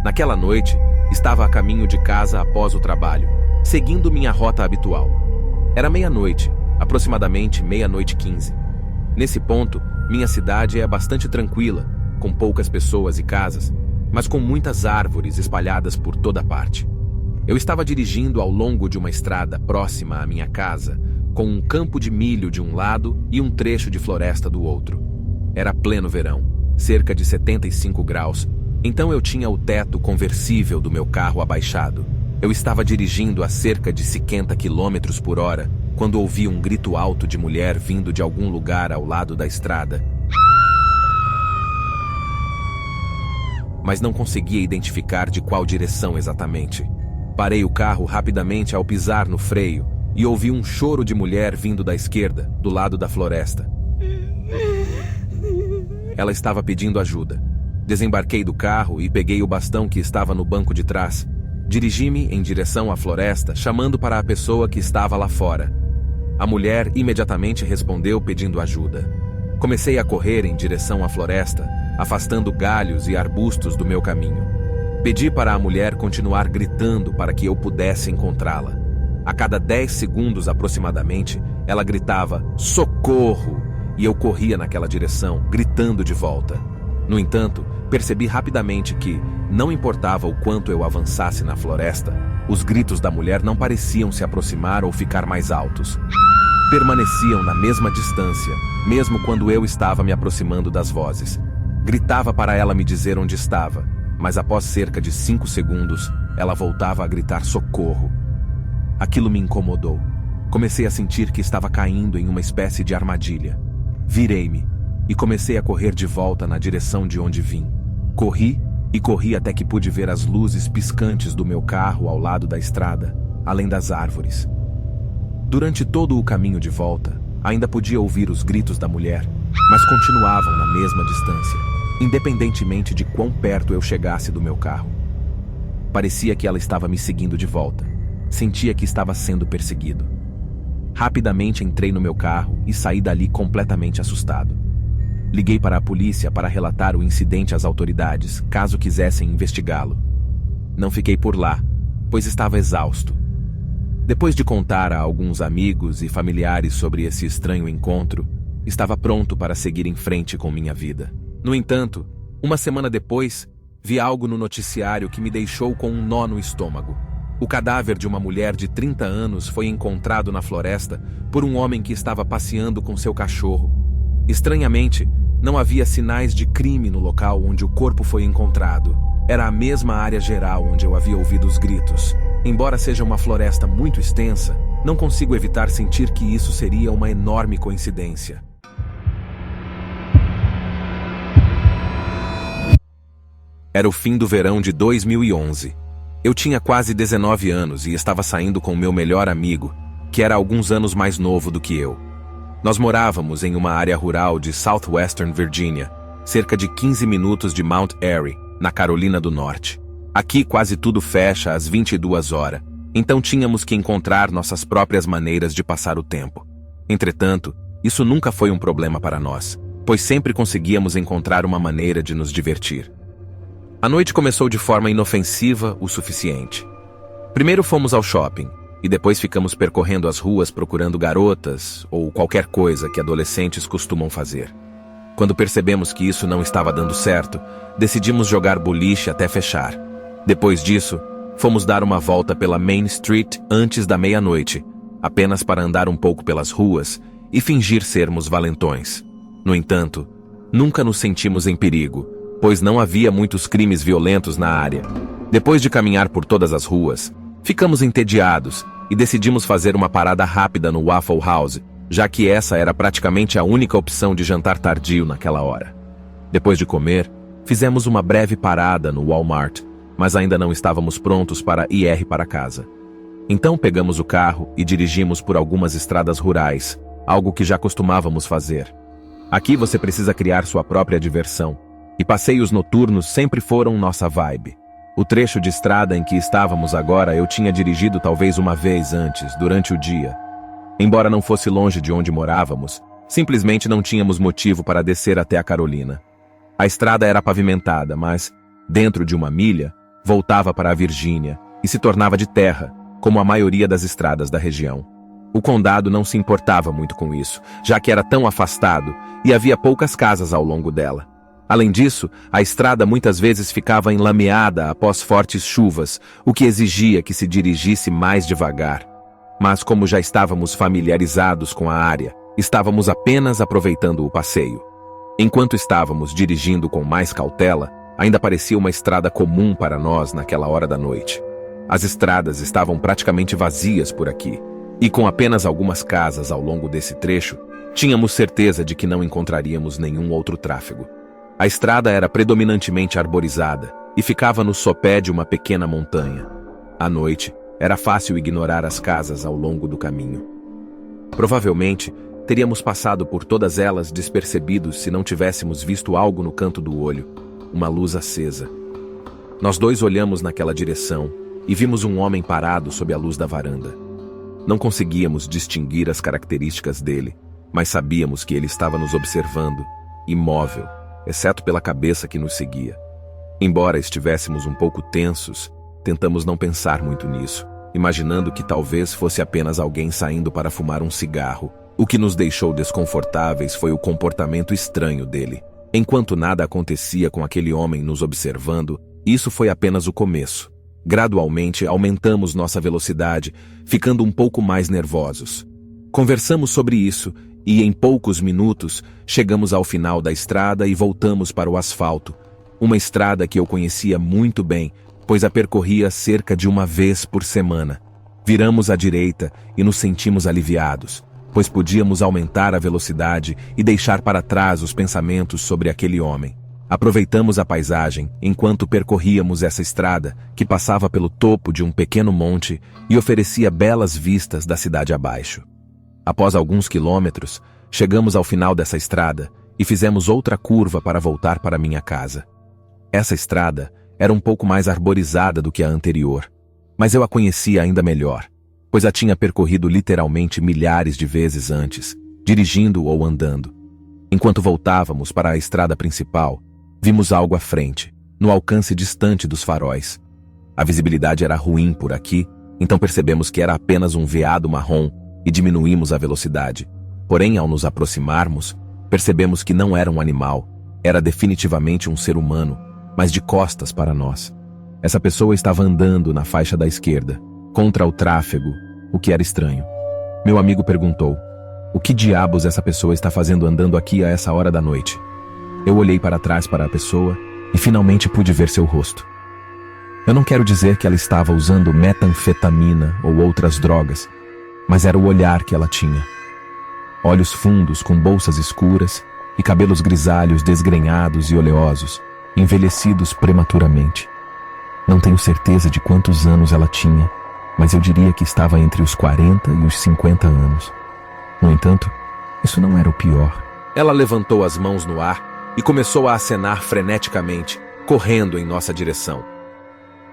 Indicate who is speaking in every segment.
Speaker 1: Naquela noite, estava a caminho de casa após o trabalho, seguindo minha rota habitual. Era meia-noite, aproximadamente 00:15. Nesse ponto, minha cidade é bastante tranquila, com poucas pessoas e casas, mas com muitas árvores espalhadas por toda parte. Eu estava dirigindo ao longo de uma estrada próxima à minha casa, com um campo de milho de um lado e um trecho de floresta do outro. Era pleno verão, cerca de 75 graus, então eu tinha o teto conversível do meu carro abaixado. Eu estava dirigindo a cerca de 50 km por hora, quando ouvi um grito alto de mulher vindo de algum lugar ao lado da estrada. Mas não conseguia identificar de qual direção exatamente. Parei o carro rapidamente ao pisar no freio e ouvi um choro de mulher vindo da esquerda, do lado da floresta. Ela estava pedindo ajuda. Desembarquei do carro e peguei o bastão que estava no banco de trás. Dirigi-me em direção à floresta, chamando para a pessoa que estava lá fora. A mulher imediatamente respondeu pedindo ajuda. Comecei a correr em direção à floresta, afastando galhos e arbustos do meu caminho. Pedi para a mulher continuar gritando para que eu pudesse encontrá-la. A cada 10 segundos aproximadamente, ela gritava "socorro!" e eu corria naquela direção, gritando de volta. No entanto, percebi rapidamente que, não importava o quanto eu avançasse na floresta, os gritos da mulher não pareciam se aproximar ou ficar mais altos. Permaneciam na mesma distância, mesmo quando eu estava me aproximando das vozes. Gritava para ela me dizer onde estava, mas após cerca de 5 segundos, ela voltava a gritar socorro. Aquilo me incomodou. Comecei a sentir que estava caindo em uma espécie de armadilha. Virei-me e comecei a correr de volta na direção de onde vim. Corri e corri até que pude ver as luzes piscantes do meu carro ao lado da estrada, além das árvores. Durante todo o caminho de volta, ainda podia ouvir os gritos da mulher, mas continuavam na mesma distância, independentemente de quão perto eu chegasse do meu carro. Parecia que ela estava me seguindo de volta. Sentia que estava sendo perseguido. Rapidamente entrei no meu carro e saí dali completamente assustado. Liguei para a polícia para relatar o incidente às autoridades, caso quisessem investigá-lo. Não fiquei por lá, pois estava exausto. Depois de contar a alguns amigos e familiares sobre esse estranho encontro, estava pronto para seguir em frente com minha vida. No entanto, uma semana depois, vi algo no noticiário que me deixou com um nó no estômago. O cadáver de uma mulher de 30 anos foi encontrado na floresta por um homem que estava passeando com seu cachorro. Estranhamente, não havia sinais de crime no local onde o corpo foi encontrado. Era a mesma área geral onde eu havia ouvido os gritos. Embora seja uma floresta muito extensa, não consigo evitar sentir que isso seria uma enorme coincidência. Era o fim do verão de 2011. Eu tinha quase 19 anos e estava saindo com meu melhor amigo, que era alguns anos mais novo do que eu. Nós morávamos em uma área rural de Southwestern Virginia, cerca de 15 minutos de Mount Airy, na Carolina do Norte. Aqui quase tudo fecha às 22 horas, então tínhamos que encontrar nossas próprias maneiras de passar o tempo. Entretanto, isso nunca foi um problema para nós, pois sempre conseguíamos encontrar uma maneira de nos divertir. A noite começou de forma inofensiva o suficiente. Primeiro fomos ao shopping, e depois ficamos percorrendo as ruas procurando garotas ou qualquer coisa que adolescentes costumam fazer. Quando percebemos que isso não estava dando certo, decidimos jogar boliche até fechar. Depois disso, fomos dar uma volta pela Main Street antes da meia-noite, apenas para andar um pouco pelas ruas e fingir sermos valentões. No entanto, nunca nos sentimos em perigo, pois não havia muitos crimes violentos na área. Depois de caminhar por todas as ruas, ficamos entediados e decidimos fazer uma parada rápida no Waffle House, já que essa era praticamente a única opção de jantar tardio naquela hora. Depois de comer, fizemos uma breve parada no Walmart, mas ainda não estávamos prontos para ir para casa. Então pegamos o carro e dirigimos por algumas estradas rurais, algo que já costumávamos fazer. Aqui você precisa criar sua própria diversão, e passeios noturnos sempre foram nossa vibe. O trecho de estrada em que estávamos agora eu tinha dirigido talvez uma vez antes, durante o dia. Embora não fosse longe de onde morávamos, simplesmente não tínhamos motivo para descer até a Carolina. A estrada era pavimentada, mas, dentro de uma milha, voltava para a Virgínia e se tornava de terra, como a maioria das estradas da região. O condado não se importava muito com isso, já que era tão afastado e havia poucas casas ao longo dela. Além disso, a estrada muitas vezes ficava enlameada após fortes chuvas, o que exigia que se dirigisse mais devagar. Mas como já estávamos familiarizados com a área, estávamos apenas aproveitando o passeio. Enquanto estávamos dirigindo com mais cautela, ainda parecia uma estrada comum para nós naquela hora da noite. As estradas estavam praticamente vazias por aqui, e com apenas algumas casas ao longo desse trecho, tínhamos certeza de que não encontraríamos nenhum outro tráfego. A estrada era predominantemente arborizada e ficava no sopé de uma pequena montanha. À noite, era fácil ignorar as casas ao longo do caminho. Provavelmente, teríamos passado por todas elas despercebidos se não tivéssemos visto algo no canto do olho, uma luz acesa. Nós dois olhamos naquela direção e vimos um homem parado sob a luz da varanda. Não conseguíamos distinguir as características dele, mas sabíamos que ele estava nos observando, imóvel, exceto pela cabeça que nos seguia. Embora estivéssemos um pouco tensos, tentamos não pensar muito nisso, imaginando que talvez fosse apenas alguém saindo para fumar um cigarro. O que nos deixou desconfortáveis foi o comportamento estranho dele. Enquanto nada acontecia com aquele homem nos observando, isso foi apenas o começo. Gradualmente, aumentamos nossa velocidade, ficando um pouco mais nervosos. Conversamos sobre isso e, em poucos minutos, chegamos ao final da estrada e voltamos para o asfalto. Uma estrada que eu conhecia muito bem, pois a percorria cerca de uma vez por semana. Viramos à direita e nos sentimos aliviados, pois podíamos aumentar a velocidade e deixar para trás os pensamentos sobre aquele homem. Aproveitamos a paisagem enquanto percorríamos essa estrada, que passava pelo topo de um pequeno monte e oferecia belas vistas da cidade abaixo. Após alguns quilômetros, chegamos ao final dessa estrada e fizemos outra curva para voltar para minha casa. Essa estrada era um pouco mais arborizada do que a anterior, mas eu a conhecia ainda melhor, pois a tinha percorrido literalmente milhares de vezes antes, dirigindo ou andando. Enquanto voltávamos para a estrada principal, vimos algo à frente, no alcance distante dos faróis. A visibilidade era ruim por aqui, então percebemos que era apenas um veado marrom e diminuímos a velocidade. Porém, ao nos aproximarmos, percebemos que não era um animal, era definitivamente um ser humano, mas de costas para nós. Essa pessoa estava andando na faixa da esquerda, contra o tráfego, o que era estranho. Meu amigo perguntou: "O que diabos essa pessoa está fazendo andando aqui a essa hora da noite?" Eu olhei para trás para a pessoa e finalmente pude ver seu rosto. Eu não quero dizer que ela estava usando metanfetamina ou outras drogas, mas era o olhar que ela tinha. Olhos fundos com bolsas escuras e cabelos grisalhos desgrenhados e oleosos, envelhecidos prematuramente. Não tenho certeza de quantos anos ela tinha, mas eu diria que estava entre os 40 e os 50 anos. No entanto, isso não era o pior. Ela levantou as mãos no ar e começou a acenar freneticamente, correndo em nossa direção.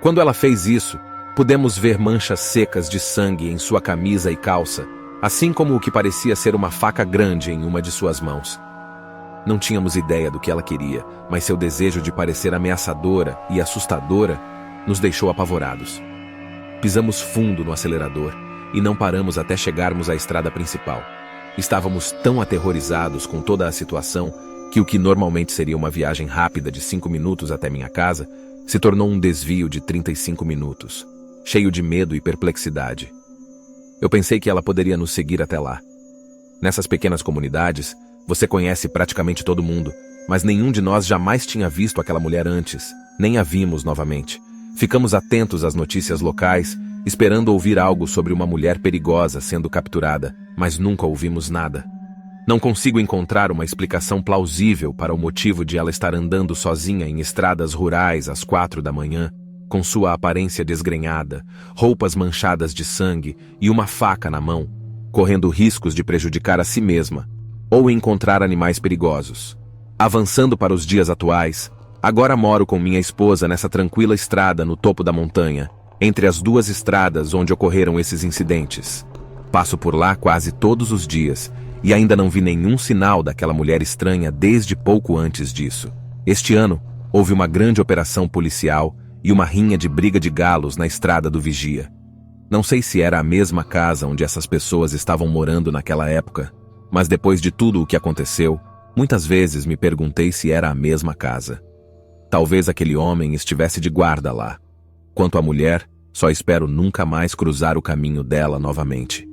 Speaker 1: Quando ela fez isso, pudemos ver manchas secas de sangue em sua camisa e calça, assim como o que parecia ser uma faca grande em uma de suas mãos. Não tínhamos ideia do que ela queria, mas seu desejo de parecer ameaçadora e assustadora nos deixou apavorados. Pisamos fundo no acelerador e não paramos até chegarmos à estrada principal. Estávamos tão aterrorizados com toda a situação que o que normalmente seria uma viagem rápida de 5 minutos até minha casa se tornou um desvio de 35 minutos, cheio de medo e perplexidade. Eu pensei que ela poderia nos seguir até lá. Nessas pequenas comunidades, você conhece praticamente todo mundo, mas nenhum de nós jamais tinha visto aquela mulher antes, nem a vimos novamente. Ficamos atentos às notícias locais, esperando ouvir algo sobre uma mulher perigosa sendo capturada, mas nunca ouvimos nada. Não consigo encontrar uma explicação plausível para o motivo de ela estar andando sozinha em estradas rurais às 4 da manhã, com sua aparência desgrenhada, roupas manchadas de sangue e uma faca na mão, correndo riscos de prejudicar a si mesma ou encontrar animais perigosos. Avançando para os dias atuais, agora moro com minha esposa nessa tranquila estrada no topo da montanha, entre as duas estradas onde ocorreram esses incidentes. Passo por lá quase todos os dias e ainda não vi nenhum sinal daquela mulher estranha desde pouco antes disso. Este ano, houve uma grande operação policial e uma rinha de briga de galos na estrada do vigia. Não sei se era a mesma casa onde essas pessoas estavam morando naquela época, mas depois de tudo o que aconteceu, muitas vezes me perguntei se era a mesma casa. Talvez aquele homem estivesse de guarda lá. Quanto à mulher, só espero nunca mais cruzar o caminho dela novamente.